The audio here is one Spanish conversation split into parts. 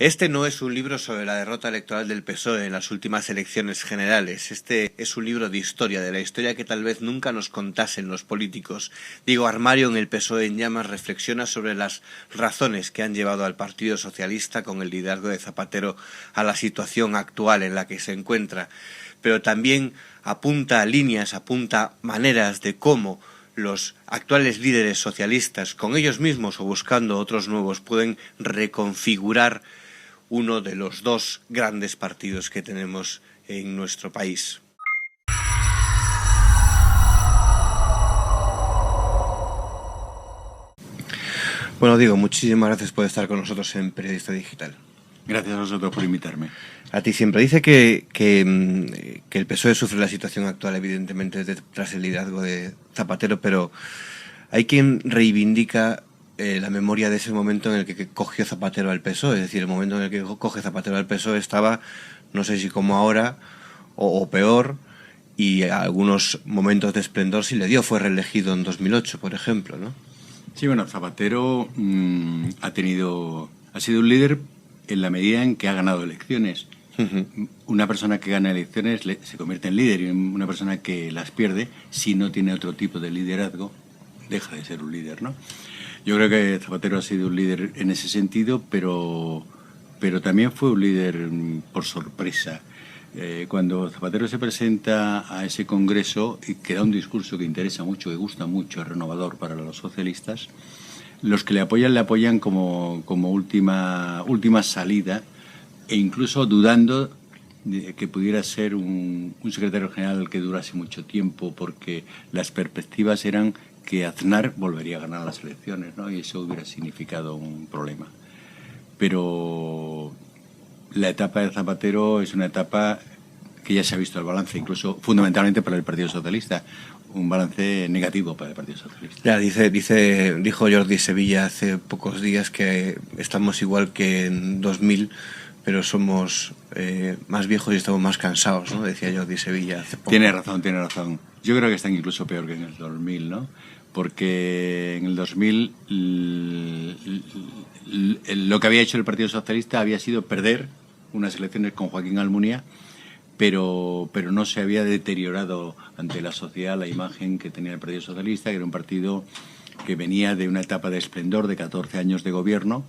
Este no es un libro sobre la derrota electoral del PSOE en las últimas elecciones generales. Este es un libro de historia, de la historia que tal vez nunca nos contasen los políticos. Diego Armario, en el PSOE en llamas, reflexiona sobre las razones que han llevado al Partido Socialista, con el liderazgo de Zapatero, a la situación actual en la que se encuentra. Pero también apunta líneas, apunta maneras de cómo los actuales líderes socialistas, con ellos mismos o buscando otros nuevos, pueden reconfigurar uno de los dos grandes partidos que tenemos en nuestro país. Bueno, Diego, muchísimas gracias por estar con nosotros en Periodista Digital. Gracias a vosotros por invitarme. A ti siempre. Dice que el PSOE sufre la situación actual, evidentemente, tras el liderazgo de Zapatero, pero hay quien reivindica la memoria de ese momento en el que cogió Zapatero al PSOE. Es decir, el momento en el que coge Zapatero al PSOE estaba, no sé si como ahora o peor, y algunos momentos de esplendor sí le dio. Fue reelegido en 2008, por ejemplo, ¿no? Sí, bueno, Zapatero ha sido un líder en la medida en que ha ganado elecciones. Una persona que gana elecciones se convierte en líder, y una persona que las pierde, si no tiene otro tipo de liderazgo, deja de ser un líder, ¿no? Yo creo que Zapatero ha sido un líder en ese sentido, pero también fue un líder por sorpresa. Cuando Zapatero se presenta a ese congreso y que da un discurso que interesa mucho, que gusta mucho, es renovador para los socialistas, los que le apoyan como última salida, e incluso dudando de que pudiera ser un secretario general que durase mucho tiempo, porque las perspectivas eran que Aznar volvería a ganar las elecciones, ¿no? Y eso hubiera significado un problema. Pero la etapa de Zapatero es una etapa que ya se ha visto el balance, incluso fundamentalmente para el Partido Socialista, un balance negativo para el Partido Socialista. Ya dijo Jordi Sevilla hace pocos días que estamos igual que en 2000, pero somos más viejos y estamos más cansados, ¿no? Decía Jordi Sevilla hace poco. Tiene razón. Yo creo que están incluso peor que en el 2000, ¿no? Porque en el 2000 lo que había hecho el Partido Socialista había sido perder unas elecciones con Joaquín Almunia, pero no se había deteriorado ante la sociedad la imagen que tenía el Partido Socialista, que era un partido que venía de una etapa de esplendor de 14 años de gobierno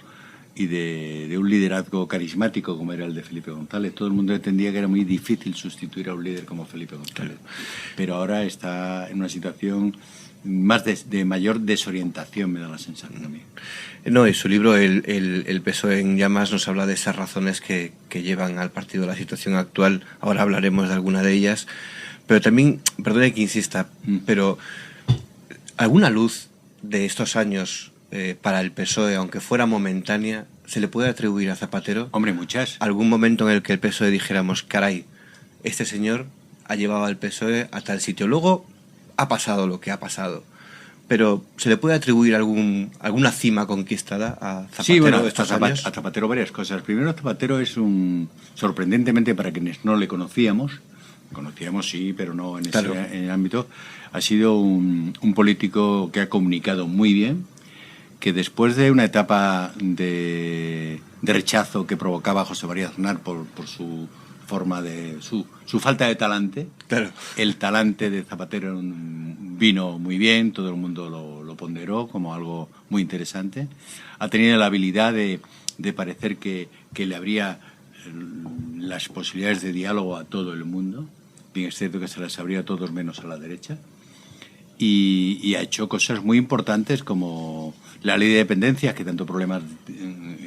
y de un liderazgo carismático como era el de Felipe González. Todo el mundo entendía que era muy difícil sustituir a un líder como Felipe González. Pero ahora está en una situación más de mayor desorientación, me da la sensación a mí. No, en su libro el PSOE en llamas nos habla de esas razones que llevan al partido a la situación actual. Ahora hablaremos de alguna de ellas, pero también, perdone que insista, pero ¿alguna luz de estos años para el PSOE, aunque fuera momentánea, se le puede atribuir a Zapatero? Hombre, muchas. ¿Algún momento en el que el PSOE dijéramos, caray, este señor ha llevado al PSOE a tal sitio? Luego ha pasado lo que ha pasado, pero ¿se le puede atribuir alguna cima conquistada a Zapatero? Sí, bueno, estos años? A Zapatero varias cosas. Primero, Zapatero es sorprendentemente, para quienes no le conocíamos sí, pero no en ese ámbito, ha sido un político que ha comunicado muy bien, que después de una etapa de rechazo que provocaba José María Aznar por su forma de su falta de talante, claro, el talante de Zapatero vino muy bien, todo el mundo lo ponderó como algo muy interesante. Ha tenido la habilidad de parecer que le abría las posibilidades de diálogo a todo el mundo. Bien, es cierto que se las abría a todos menos a la derecha, y ha hecho cosas muy importantes como la ley de dependencias, que tanto problemas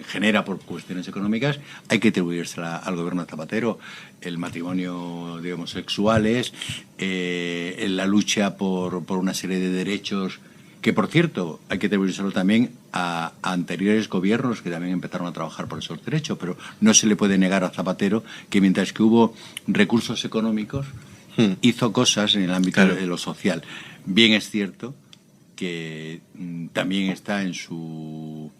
genera por cuestiones económicas. Hay que atribuírsela al gobierno de Zapatero. El matrimonio de homosexuales, la lucha por una serie de derechos, que por cierto hay que atribuírselo también a anteriores gobiernos que también empezaron a trabajar por esos derechos, pero no se le puede negar a Zapatero que mientras que hubo recursos económicos, hizo cosas en el ámbito de lo social. Bien es cierto que también está en su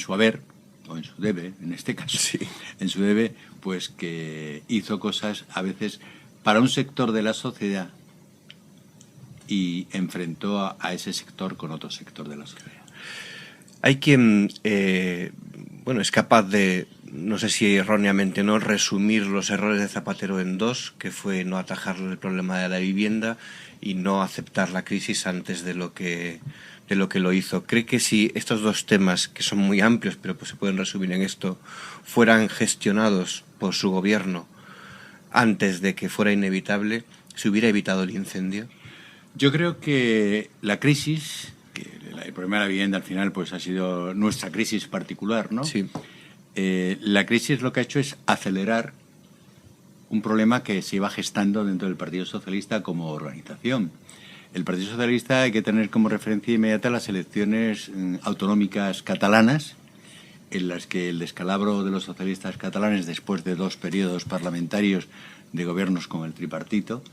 haber, o en su debe, en este caso, sí, en su debe, pues que hizo cosas a veces para un sector de la sociedad y enfrentó a ese sector con otro sector de la sociedad. Hay quien es capaz de no sé si erróneamente, ¿no?, resumir los errores de Zapatero en dos, que fue no atajar el problema de la vivienda y no aceptar la crisis antes de lo que lo hizo. ¿Cree que si estos dos temas, que son muy amplios, pero pues se pueden resumir en esto, fueran gestionados por su gobierno antes de que fuera inevitable, se hubiera evitado el incendio? Yo creo que la crisis, que el problema de la vivienda al final pues ha sido nuestra crisis particular, ¿no? Sí. La crisis lo que ha hecho es acelerar un problema que se iba gestando dentro del Partido Socialista como organización. El Partido Socialista hay que tener como referencia inmediata las elecciones autonómicas catalanas, en las que el descalabro de los socialistas catalanes después de 2 periodos parlamentarios de gobiernos con el tripartito,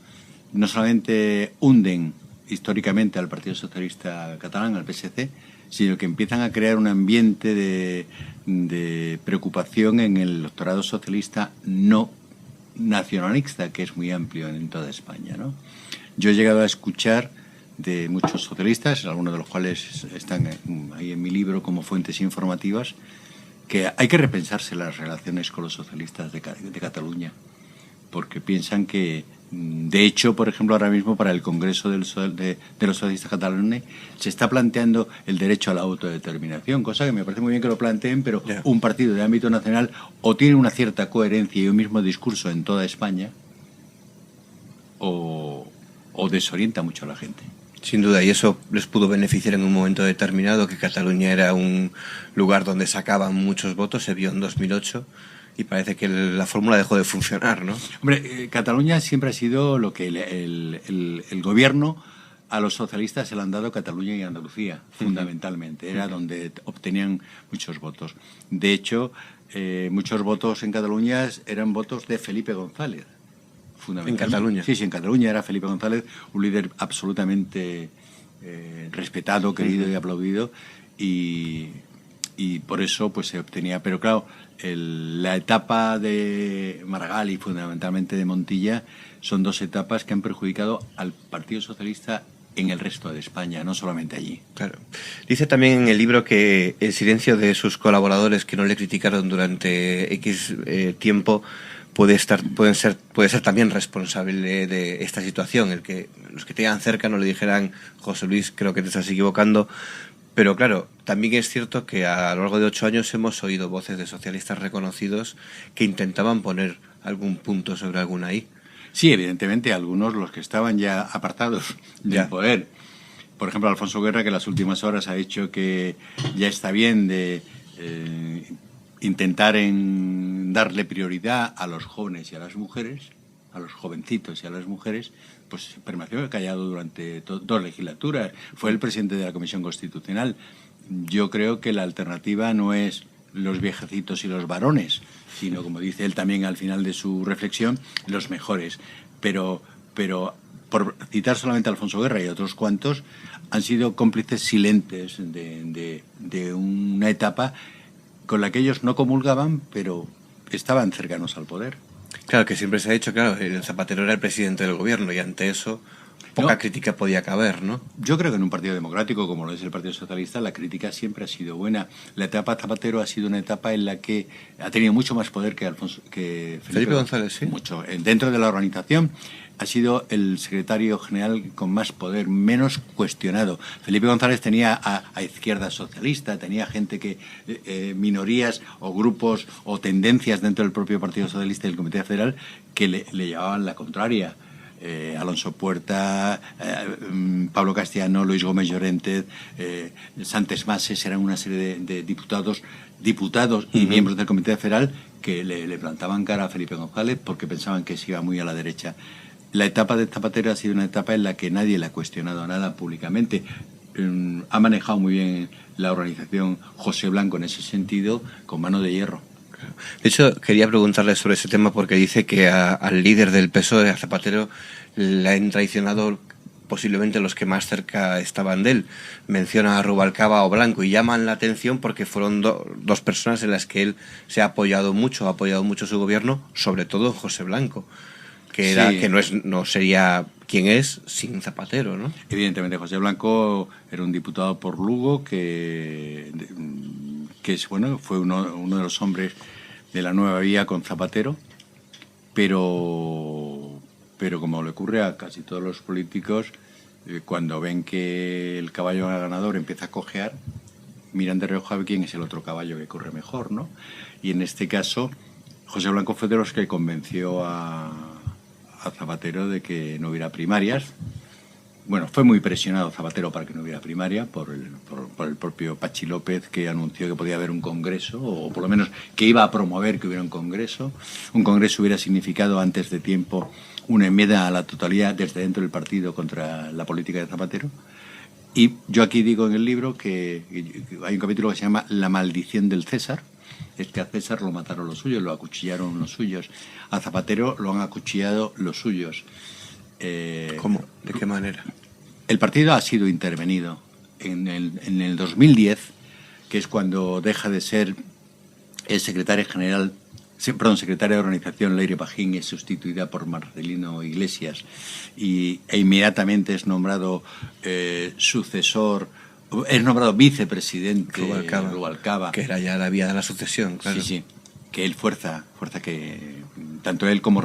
no solamente hunden históricamente al Partido Socialista catalán, al PSC, sino que empiezan a crear un ambiente de preocupación en el electorado socialista no nacionalista, que es muy amplio en toda España, ¿no? Yo he llegado a escuchar de muchos socialistas, algunos de los cuales están ahí en mi libro como fuentes informativas, que hay que repensarse las relaciones con los socialistas de Cataluña, porque piensan que, de hecho, por ejemplo, ahora mismo para el Congreso de los Socialistas Catalanes se está planteando el derecho a la autodeterminación, cosa que me parece muy bien que lo planteen, pero un partido de ámbito nacional o tiene una cierta coherencia y un mismo discurso en toda España o desorienta mucho a la gente. Sin duda, y eso les pudo beneficiar en un momento determinado, que Cataluña era un lugar donde sacaban muchos votos, se vio en 2008, y parece que la fórmula dejó de funcionar, ¿no? Hombre, Cataluña siempre ha sido lo que el gobierno a los socialistas se le han dado Cataluña y Andalucía, fundamentalmente. Era donde obtenían muchos votos. De hecho, muchos votos en Cataluña eran votos de Felipe González. ¿En Cataluña? Sí, en Cataluña era Felipe González, un líder absolutamente respetado, querido y aplaudido, y por eso pues se obtenía. Pero claro, la etapa de Maragall y fundamentalmente de Montilla son 2 etapas que han perjudicado al Partido Socialista en el resto de España, no solamente allí. Claro. Dice también en el libro que el silencio de sus colaboradores que no le criticaron durante X tiempo puede ser también responsable de esta situación, el que los que te llegan cerca no le dijeran: José Luis, creo que te estás equivocando. Pero claro, también es cierto que a lo largo de 8 años hemos oído voces de socialistas reconocidos que intentaban poner algún punto sobre alguna I. Sí, evidentemente, algunos, los que estaban ya apartados del poder. Por ejemplo, Alfonso Guerra, que en las últimas horas ha dicho que ya está bien de intentar darle prioridad a los jóvenes y a las mujeres, a los jovencitos y a las mujeres, pues permaneció callado durante 2 legislaturas. Fue el presidente de la Comisión Constitucional. Yo creo que la alternativa no es los viejecitos y los varones, sino, como dice él también al final de su reflexión, los mejores. Pero por citar solamente a Alfonso Guerra y a otros cuantos, han sido cómplices silentes de una etapa con la que ellos no comulgaban, pero estaban cercanos al poder. Claro, que siempre se ha dicho, claro, el Zapatero era el presidente del gobierno y ante eso poca crítica podía caber, ¿no? Yo creo que en un partido democrático como lo es el Partido Socialista la crítica siempre ha sido buena. La etapa Zapatero ha sido una etapa en la que ha tenido mucho más poder que Felipe González, sí. Mucho. Dentro de la organización ha sido el secretario general con más poder, menos cuestionado. Felipe González tenía a izquierda socialista, tenía gente que minorías o grupos o tendencias dentro del propio Partido Socialista y del Comité Federal que le llevaban la contraria. Alonso Puerta, Pablo Castellano, Luis Gómez Llorente, Santes Mases, eran una serie de diputados y miembros del Comité Federal que le plantaban cara a Felipe González porque pensaban que se iba muy a la derecha. La etapa de Zapatero ha sido una etapa en la que nadie le ha cuestionado nada públicamente. Ha manejado muy bien la organización José Blanco en ese sentido, con mano de hierro. De hecho, quería preguntarle sobre ese tema porque dice que al líder del PSOE, a Zapatero, le han traicionado posiblemente los que más cerca estaban de él. Menciona a Rubalcaba o Blanco y llaman la atención porque fueron 2 personas en las que él se ha apoyado mucho su gobierno, sobre todo José Blanco, que era que no sería quien es sin Zapatero, ¿no? Evidentemente, José Blanco era un diputado por Lugo que fue uno de los hombres de la nueva vía con Zapatero, pero como le ocurre a casi todos los políticos, cuando ven que el caballo ganador empieza a cojear, miran de reojo a ver quién es el otro caballo que corre mejor, ¿no? Y en este caso, José Blanco fue de los que convenció a Zapatero de que no hubiera primarias. Bueno, fue muy presionado Zapatero para que no hubiera primaria por el propio Pachi López, que anunció que podía haber un congreso, o por lo menos que iba a promover que hubiera un congreso. Un congreso hubiera significado antes de tiempo una enmienda a la totalidad desde dentro del partido contra la política de Zapatero. Y yo aquí digo en el libro que hay un capítulo que se llama La maldición del César. Es que a César lo mataron los suyos, lo acuchillaron los suyos. A Zapatero lo han acuchillado los suyos. ¿Cómo? ¿De qué manera? El partido ha sido intervenido. En el 2010, que es cuando deja de ser el secretario de organización, Leire Pajín, es sustituida por Marcelino Iglesias e inmediatamente es nombrado sucesor, es nombrado vicepresidente Rubalcaba, que era ya la vía de la sucesión, claro. Sí, que él fuerza que tanto él como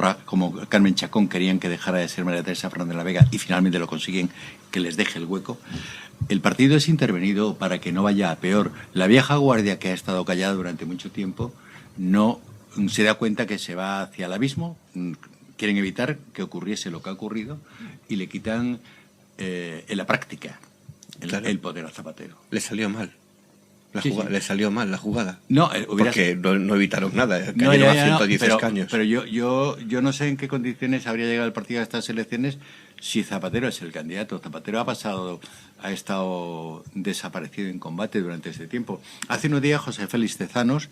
Carmen Chacón querían que dejara de ser María Teresa Fernández de la Vega y finalmente lo consiguen, que les deje el hueco. El partido es intervenido para que no vaya a peor. La vieja guardia, que ha estado callada durante mucho tiempo, no se da cuenta que se va hacia el abismo. Quieren evitar que ocurriese lo que ha ocurrido y le quitan en la práctica el poder a Zapatero. Le salió mal. Le salió mal la jugada. No, porque no evitaron nada. Cayeron a 110 escaños. Pero yo no sé en qué condiciones habría llegado el partido a estas elecciones si Zapatero es el candidato. Zapatero ha estado desaparecido en combate durante este tiempo. Hace unos días José Félix Tezanos,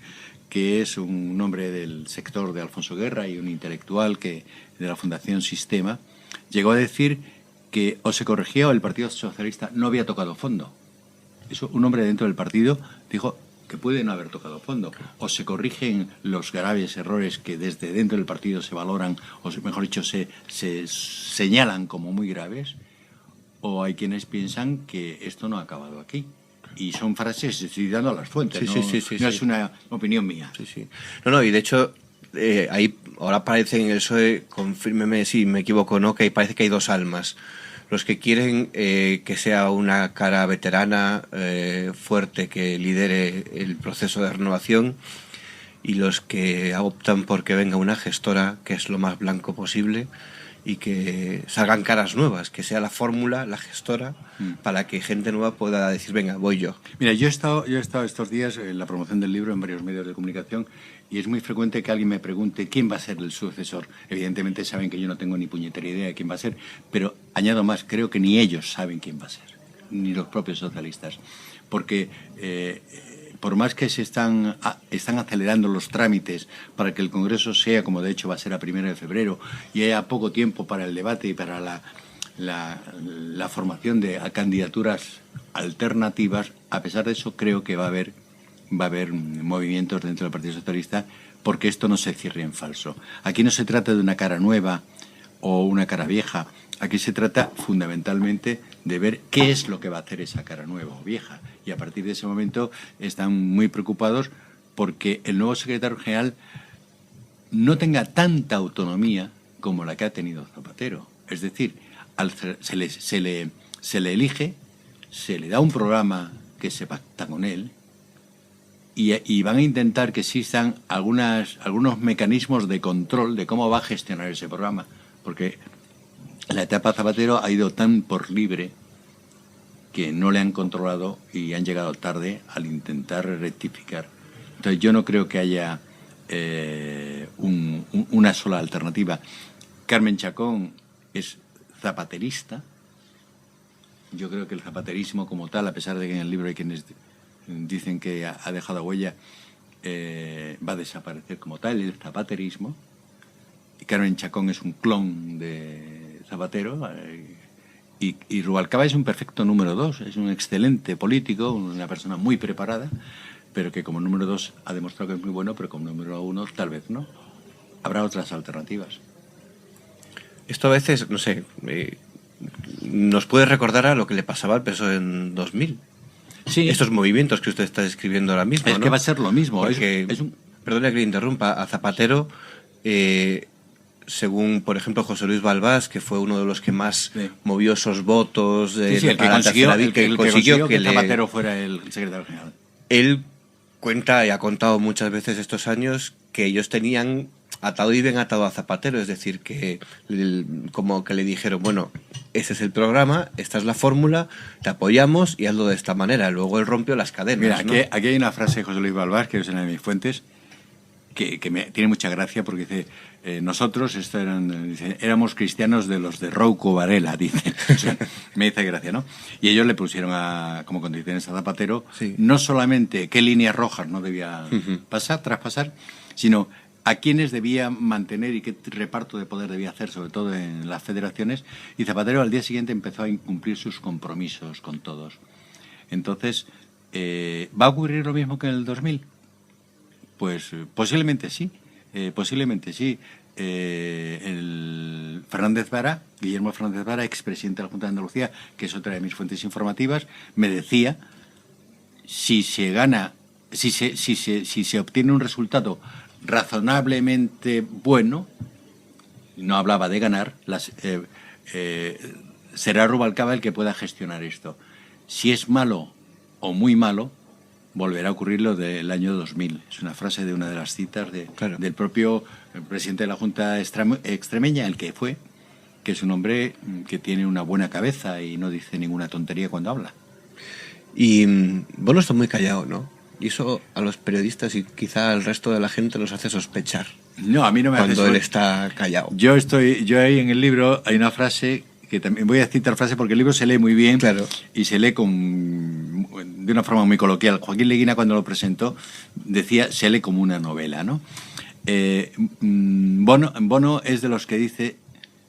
que es un hombre del sector de Alfonso Guerra y un intelectual de la Fundación Sistema, llegó a decir que o se corregía o el Partido Socialista no había tocado fondo. Eso, un hombre dentro del partido dijo que puede no haber tocado fondo. O se corrigen los graves errores que desde dentro del partido se valoran, o mejor dicho, se señalan como muy graves, o hay quienes piensan que esto no ha acabado aquí. Y son frases, estoy dando a las fuentes, no es una opinión mía. Sí. No, y de hecho, ahí ahora aparece en el PSOE, confírmeme si me equivoco o no, que parece que hay dos almas. Los que quieren que sea una cara veterana, fuerte, que lidere el proceso de renovación, y los que optan por que venga una gestora, que es lo más blanco posible, y que salgan caras nuevas, que sea la fórmula, la gestora, para que gente nueva pueda decir, venga, voy yo. Mira, yo he estado estos días en la promoción del libro en varios medios de comunicación y es muy frecuente que alguien me pregunte quién va a ser el sucesor. Evidentemente saben que yo no tengo ni puñetera idea de quién va a ser, pero añado más, creo que ni ellos saben quién va a ser, ni los propios socialistas, porque por más que se están acelerando los trámites para que el Congreso sea, como de hecho va a ser a 1 de febrero, y haya poco tiempo para el debate y para la formación de candidaturas alternativas, a pesar de eso creo que va a haber movimientos dentro del Partido Socialista porque esto no se cierre en falso. Aquí no se trata de una cara nueva o una cara vieja, aquí se trata fundamentalmente de ver qué es lo que va a hacer esa cara nueva o vieja. Y a partir de ese momento están muy preocupados porque el nuevo secretario general no tenga tanta autonomía como la que ha tenido Zapatero. Es decir, se le elige, se le da un programa que se pacta con él y van a intentar que existan algunos mecanismos de control de cómo va a gestionar ese programa. Porque la etapa Zapatero ha ido tan por libre que no le han controlado y han llegado tarde al intentar rectificar. Entonces yo no creo que haya una sola alternativa. Carmen Chacón es zapaterista. Yo creo que el zapaterismo como tal, a pesar de que en el libro hay quienes dicen que ha dejado huella, va a desaparecer como tal, el zapaterismo. Y Carmen Chacón es un clon de Zapatero. Y Rubalcaba es un perfecto número 2, es un excelente político, una persona muy preparada, pero que como número 2 ha demostrado que es muy bueno, pero como número 1 tal vez no. Habrá otras alternativas. Esto a veces, no sé, nos puede recordar a lo que le pasaba al PSOE en 2000. Sí. Estos movimientos que usted está describiendo ahora mismo, es ¿no? Que va a ser lo mismo. Porque Perdone que le interrumpa, a Zapatero, según, por ejemplo, José Luis Balbás, que fue uno de los que más movió esos votos el que consiguió que Zapatero fuera el secretario general. Él cuenta y ha contado muchas veces estos años que ellos tenían atado y bien atado a Zapatero, es decir, que como que le dijeron, bueno, ese es el programa, esta es la fórmula, te apoyamos y hazlo de esta manera. Luego él rompió las cadenas. Mira, ¿no? aquí hay una frase de José Luis Balbás, que es una de mis fuentes, que tiene mucha gracia porque dice, nosotros éramos cristianos de los de Rouco Varela, dice. O sea, me dice gracia, ¿no? Y ellos le pusieron como condiciones a Zapatero, sí, no solamente qué líneas rojas no debía traspasar, sino a quiénes debía mantener y qué reparto de poder debía hacer, sobre todo en las federaciones. Y Zapatero al día siguiente empezó a incumplir sus compromisos con todos. Entonces, ¿va a ocurrir lo mismo que en el 2000? Pues posiblemente sí, posiblemente sí. Fernández Vara, Guillermo Fernández Vara, expresidente de la Junta de Andalucía, que es otra de mis fuentes informativas, me decía, si se obtiene un resultado razonablemente bueno, no hablaba de ganar, será Rubalcaba el que pueda gestionar esto. Si es malo o muy malo, volverá a ocurrir lo del año 2000. Es una frase de una de las citas del propio presidente de la Junta extremeña, el que fue, que es un hombre que tiene una buena cabeza y no dice ninguna tontería cuando habla. Y Bono está muy callado, ¿no? Y eso a los periodistas y quizá al resto de la gente nos hace sospechar. No, a mí no me hace cuando él está callado. Yo ahí en el libro hay una frase que también voy a citar frase porque el libro se lee muy bien, claro, y se lee de una forma muy coloquial. Joaquín Leguina, cuando lo presentó, decía, se lee como una novela, ¿no? Bono es de los que dice,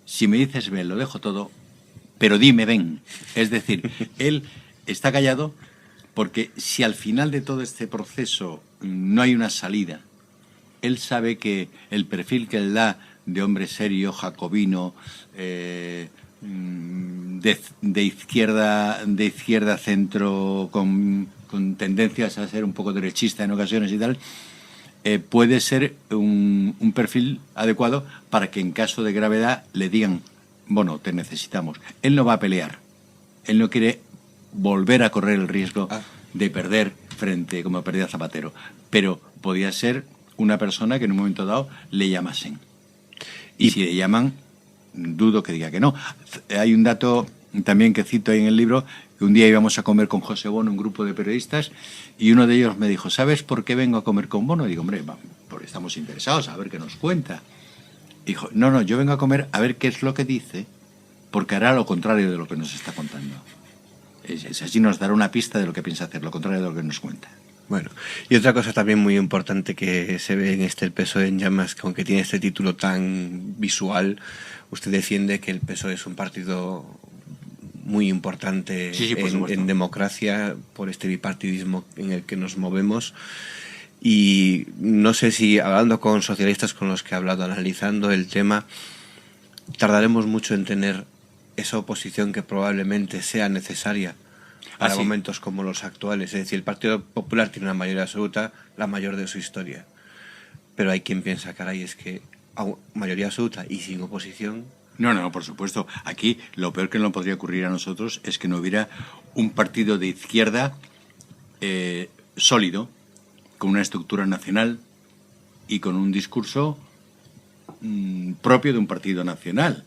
si me dices ven, lo dejo todo, pero dime ven. Es decir, él está callado porque si al final de todo este proceso no hay una salida, él sabe que el perfil que él da de hombre serio, jacobino, de izquierda centro, con tendencias a ser un poco derechista en ocasiones y tal, puede ser un perfil adecuado para que en caso de gravedad le digan, bueno, te necesitamos. Él no va a pelear, él no quiere volver a correr el riesgo de perder frente, como perdía Zapatero, pero podía ser una persona que en un momento dado le llamasen. Y si le llaman, dudo que diga que no. Hay un dato también que cito ahí en el libro, que un día íbamos a comer con José Bono, un grupo de periodistas, y uno de ellos me dijo, ¿sabes por qué vengo a comer con Bono? Y digo, hombre, porque estamos interesados a ver qué nos cuenta. Y dijo, no, yo vengo a comer a ver qué es lo que dice, porque hará lo contrario de lo que nos está contando. Es así, nos dará una pista de lo que piensa hacer, lo contrario de lo que nos cuenta. Bueno, y otra cosa también muy importante que se ve en El PSOE en llamas, que aunque tiene este título tan visual, usted defiende que el PSOE es un partido muy importante en democracia por este bipartidismo en el que nos movemos. Y no sé si, hablando con socialistas con los que he hablado, analizando el tema, tardaremos mucho en tener esa oposición que probablemente sea necesaria para momentos como los actuales. Es decir, el Partido Popular tiene una mayoría absoluta, la mayor de su historia. Pero hay quien piensa, caray, es que mayoría absoluta y sin oposición... No, por supuesto. Aquí lo peor que nos podría ocurrir a nosotros es que no hubiera un partido de izquierda sólido, con una estructura nacional y con un discurso propio de un partido nacional.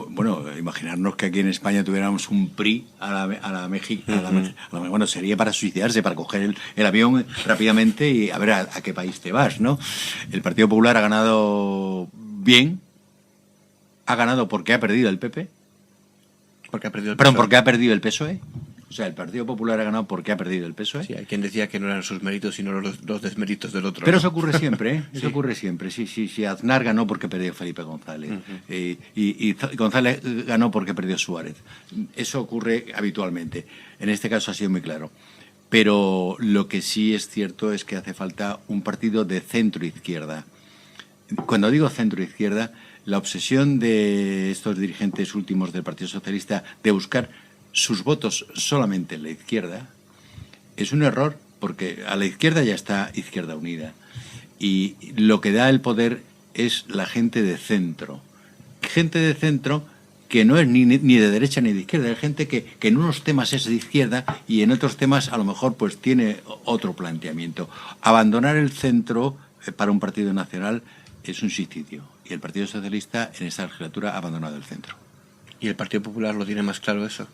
Bueno, imaginarnos que aquí en España tuviéramos un PRI bueno, sería para suicidarse, para coger el avión rápidamente y a ver a qué país te vas, ¿no? El Partido Popular ha ganado bien, ha ganado porque ha perdido el PP, porque ha perdido el PSOE. Perdón, porque ha perdido el PSOE. O sea, el Partido Popular ha ganado porque ha perdido el PSOE. Sí, hay quien decía que no eran sus méritos, sino los desméritos del otro. Pero eso ocurre siempre, ¿eh? Eso ocurre siempre. Sí, Aznar ganó porque perdió Felipe González. Y González ganó porque perdió Suárez. Eso ocurre habitualmente. En este caso ha sido muy claro. Pero lo que sí es cierto es que hace falta un partido de centro-izquierda. Cuando digo centro-izquierda, la obsesión de estos dirigentes últimos del Partido Socialista de buscar sus votos solamente en la izquierda es un error, porque a la izquierda ya está Izquierda Unida. Y lo que da el poder es la gente de centro. Gente de centro que no es ni de derecha ni de izquierda, es gente que en unos temas es de izquierda y en otros temas a lo mejor pues tiene otro planteamiento. Abandonar el centro para un partido nacional es un suicidio. Y el Partido Socialista en esta legislatura ha abandonado el centro. ¿Y el Partido Popular lo tiene más claro eso?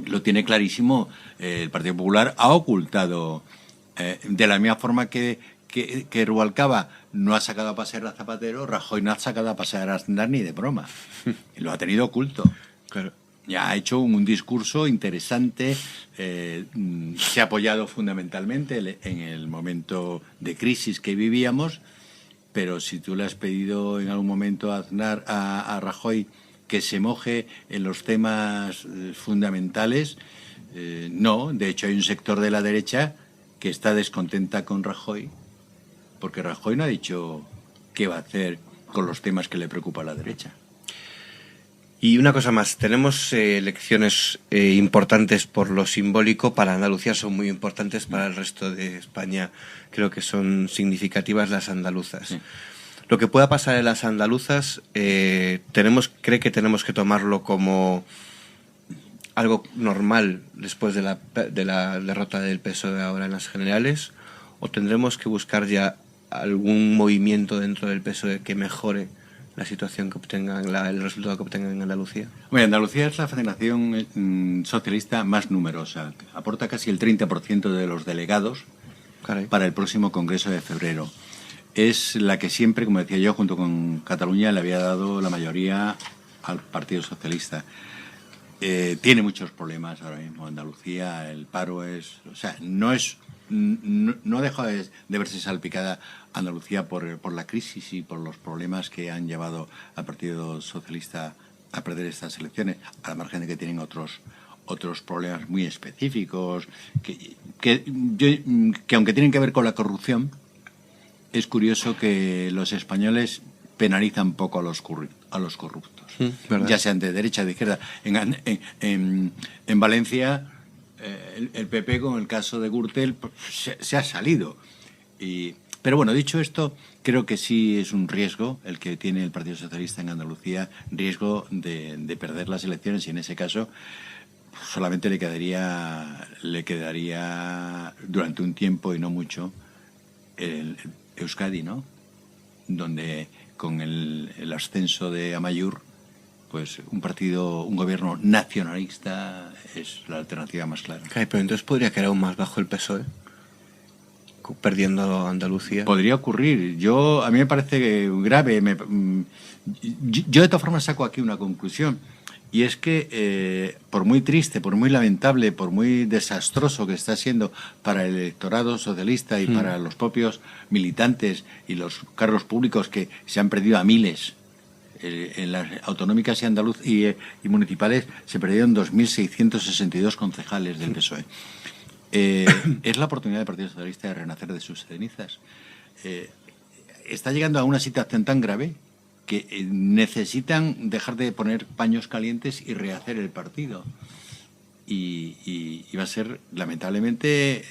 Lo tiene clarísimo. El Partido Popular ha ocultado, de la misma forma que Rubalcaba no ha sacado a pasear a Zapatero, Rajoy no ha sacado a pasear a Aznar ni de broma. Lo ha tenido oculto. Claro. Ya ha hecho un discurso interesante, se ha apoyado fundamentalmente en el momento de crisis que vivíamos, pero si tú le has pedido en algún momento a Aznar, a Rajoy, que se moje en los temas fundamentales, no. De hecho, hay un sector de la derecha que está descontenta con Rajoy, porque Rajoy no ha dicho qué va a hacer con los temas que le preocupa a la derecha. Y una cosa más, tenemos elecciones importantes por lo simbólico, para Andalucía son muy importantes, para el resto de España creo que son significativas las andaluzas. Sí. Lo que pueda pasar en las andaluzas, ¿cree que tenemos que tomarlo como algo normal después de la derrota del PSOE ahora en las generales? ¿O tendremos que buscar ya algún movimiento dentro del PSOE que mejore la situación que obtengan, el resultado que obtengan en Andalucía? Bueno, Andalucía es la federación socialista más numerosa. Aporta casi el 30% de los delegados. Caray. Para el próximo Congreso de febrero. Es la que siempre, como decía yo, junto con Cataluña, le había dado la mayoría al Partido Socialista. Tiene muchos problemas ahora mismo Andalucía. El paro es... O sea, no deja de verse salpicada Andalucía por la crisis y por los problemas que han llevado al Partido Socialista a perder estas elecciones, al margen de que tienen otros problemas muy específicos, que aunque tienen que ver con la corrupción, es curioso que los españoles penalizan poco a los corruptos, ya sean de derecha o de izquierda. En Valencia, el PP, con el caso de Gürtel, pues, se ha salido. Pero bueno, dicho esto, creo que sí es un riesgo el que tiene el Partido Socialista en Andalucía, riesgo de perder las elecciones, y en ese caso solamente le quedaría durante un tiempo y no mucho el Euskadi, ¿no? Donde con el ascenso de Amaiur, pues un gobierno nacionalista es la alternativa más clara. Okay, pero entonces podría quedar aún más bajo el PSOE, perdiendo Andalucía. Podría ocurrir. A mí me parece grave. Yo de todas formas saco aquí una conclusión. Y es que, por muy triste, por muy lamentable, por muy desastroso que está siendo para el electorado socialista y para los propios militantes y los cargos públicos, que se han perdido a miles, en las autonómicas y municipales se perdieron 2.662 concejales del PSOE. Es la oportunidad del Partido Socialista de renacer de sus cenizas. Está llegando a una situación tan grave que necesitan dejar de poner paños calientes y rehacer el partido. Y va a ser, lamentablemente,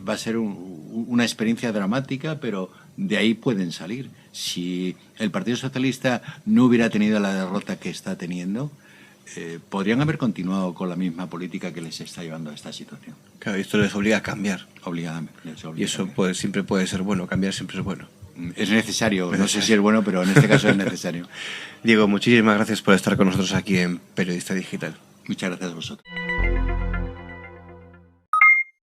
una experiencia dramática, pero de ahí pueden salir. Si el Partido Socialista no hubiera tenido la derrota que está teniendo, podrían haber continuado con la misma política que les está llevando a esta situación. Claro, y esto les obliga a cambiar. Obligadamente. Y eso siempre puede ser bueno, cambiar siempre es bueno. Es necesario, no sé si es bueno, pero en este caso es necesario. Diego, muchísimas gracias por estar con nosotros aquí en Periodista Digital. Muchas gracias a vosotros.